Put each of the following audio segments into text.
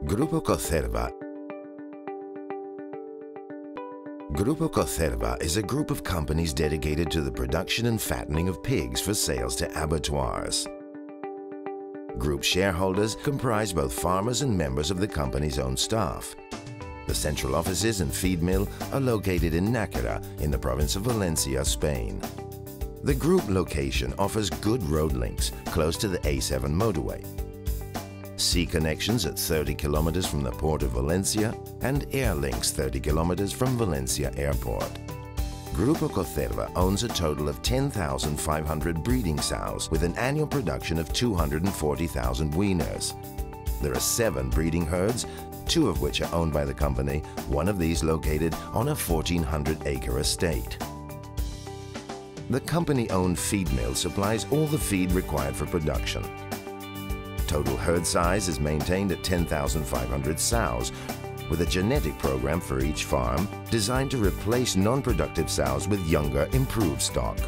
Grupo Cocerva. Grupo Cocerva is a group of companies dedicated to the production and fattening of pigs for sales to abattoirs. Group shareholders comprise both farmers and members of the company's own staff. The central offices and feed mill are located in Naquera in the province of Valencia, Spain. The group location offers good road links close to the A7 motorway, sea connections at 30 kilometers from the port of Valencia, and air links 30 kilometers from Valencia Airport. Grupo Cocerva owns a total of 10,500 breeding sows with an annual production of 240,000 weaners. There are 7 breeding herds, 2 of which are owned by the company, one of these located on a 1,400-acre estate. The company-owned feed mill supplies all the feed required for production. Total herd size is maintained at 10,500 sows, with a genetic program for each farm designed to replace non-productive sows with younger, improved stock.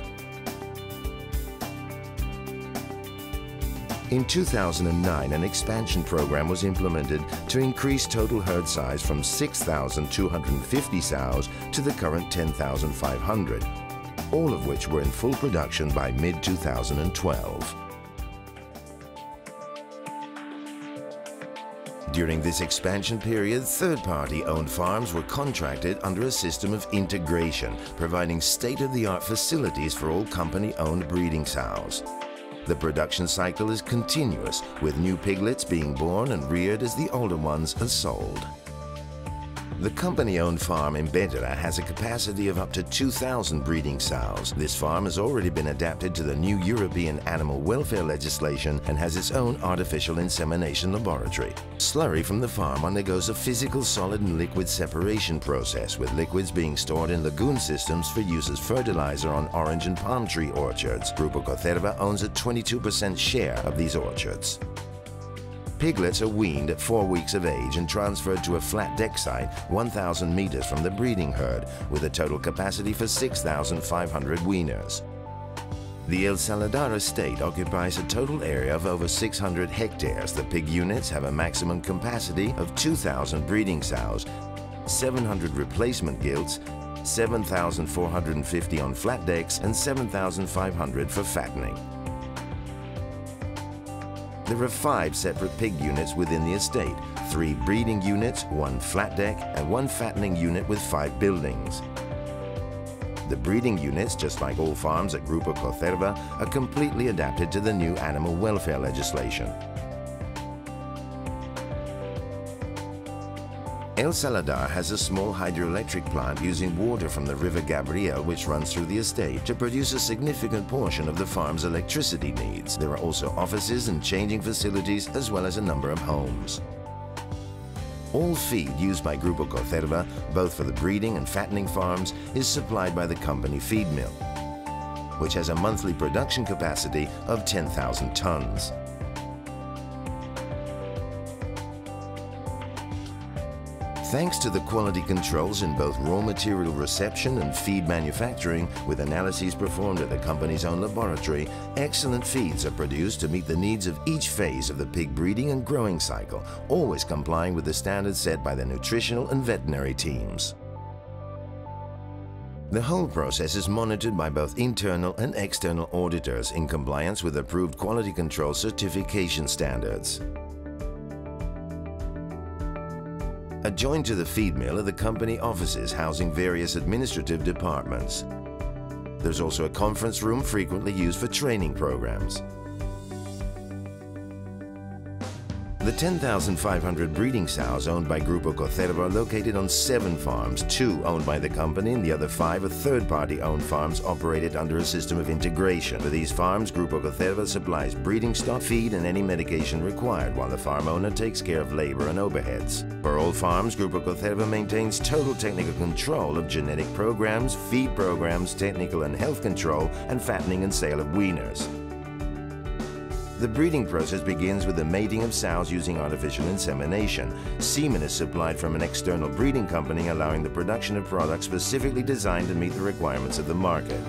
In 2009, an expansion program was implemented to increase total herd size from 6,250 sows to the current 10,500, all of which were in full production by mid-2012. During this expansion period, third-party owned farms were contracted under a system of integration, providing state-of-the-art facilities for all company-owned breeding sows. The production cycle is continuous, with new piglets being born and reared as the older ones are sold. The company-owned farm in Naquera has a capacity of up to 2,000 breeding sows. This farm has already been adapted to the new European animal welfare legislation and has its own artificial insemination laboratory. Slurry from the farm undergoes a physical solid and liquid separation process, with liquids being stored in lagoon systems for use as fertilizer on orange and palm tree orchards. Grupo Cocerva owns a 22% share of these orchards. Piglets are weaned at 4 weeks of age and transferred to a flat deck site 1,000 meters from the breeding herd, with a total capacity for 6,500 weaners. The El Salvador estate occupies a total area of over 600 hectares. The pig units have a maximum capacity of 2,000 breeding sows, 700 replacement gilts, 7,450 on flat decks, and 7,500 for fattening. There are 5 separate pig units within the estate, 3 breeding units, 1 flat deck, and 1 fattening unit with 5 buildings. The breeding units, just like all farms at Grupo Cocerva, are completely adapted to the new animal welfare legislation. El Salvador has a small hydroelectric plant using water from the River Gabriel, which runs through the estate, to produce a significant portion of the farm's electricity needs. There are also offices and changing facilities, as well as a number of homes. All feed used by Grupo Cocerva, both for the breeding and fattening farms, is supplied by the company feed mill, which has a monthly production capacity of 10,000 tons. Thanks to the quality controls in both raw material reception and feed manufacturing, with analyses performed at the company's own laboratory, excellent feeds are produced to meet the needs of each phase of the pig breeding and growing cycle, always complying with the standards set by the nutritional and veterinary teams. The whole process is monitored by both internal and external auditors in compliance with approved quality control certification standards. Adjoined to the feed mill are the company offices housing various administrative departments. There's also a conference room frequently used for training programs. The 10,500 breeding sows owned by Grupo Cocerva are located on 7 farms, 2 owned by the company and the other 5 are third-party owned farms operated under a system of integration. For these farms, Grupo Cocerva supplies breeding stock, feed and any medication required, while the farm owner takes care of labor and overheads. For all farms, Grupo Cocerva maintains total technical control of genetic programs, feed programs, technical and health control, and fattening and sale of weaners. The breeding process begins with the mating of sows using artificial insemination. Semen is supplied from an external breeding company, allowing the production of products specifically designed to meet the requirements of the market.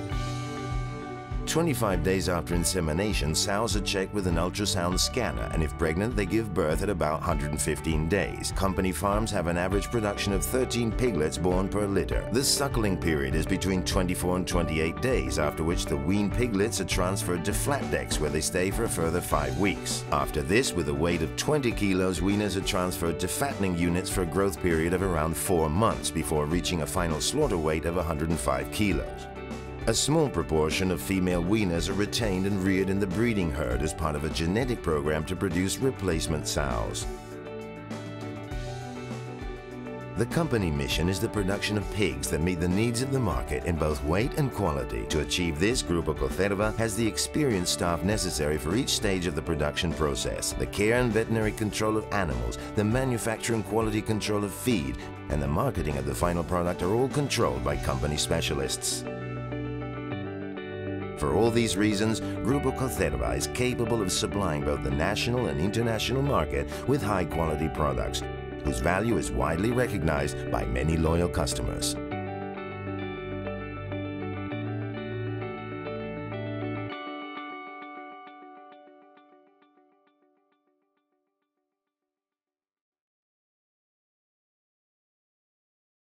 25 days after insemination, sows are checked with an ultrasound scanner, and if pregnant, they give birth at about 115 days. Company farms have an average production of 13 piglets born per litter. The suckling period is between 24 and 28 days, after which the weaned piglets are transferred to flat decks, where they stay for a further 5 weeks. After this, with a weight of 20 kilos, weaners are transferred to fattening units for a growth period of around 4 months before reaching a final slaughter weight of 105 kilos. A small proportion of female weaners are retained and reared in the breeding herd as part of a genetic program to produce replacement sows. The company mission is the production of pigs that meet the needs of the market in both weight and quality. To achieve this, Grupo Cocerva has the experienced staff necessary for each stage of the production process. The care and veterinary control of animals, the manufacture and quality control of feed, and the marketing of the final product are all controlled by company specialists. For all these reasons, Grupo Cocerva is capable of supplying both the national and international market with high-quality products, whose value is widely recognized by many loyal customers.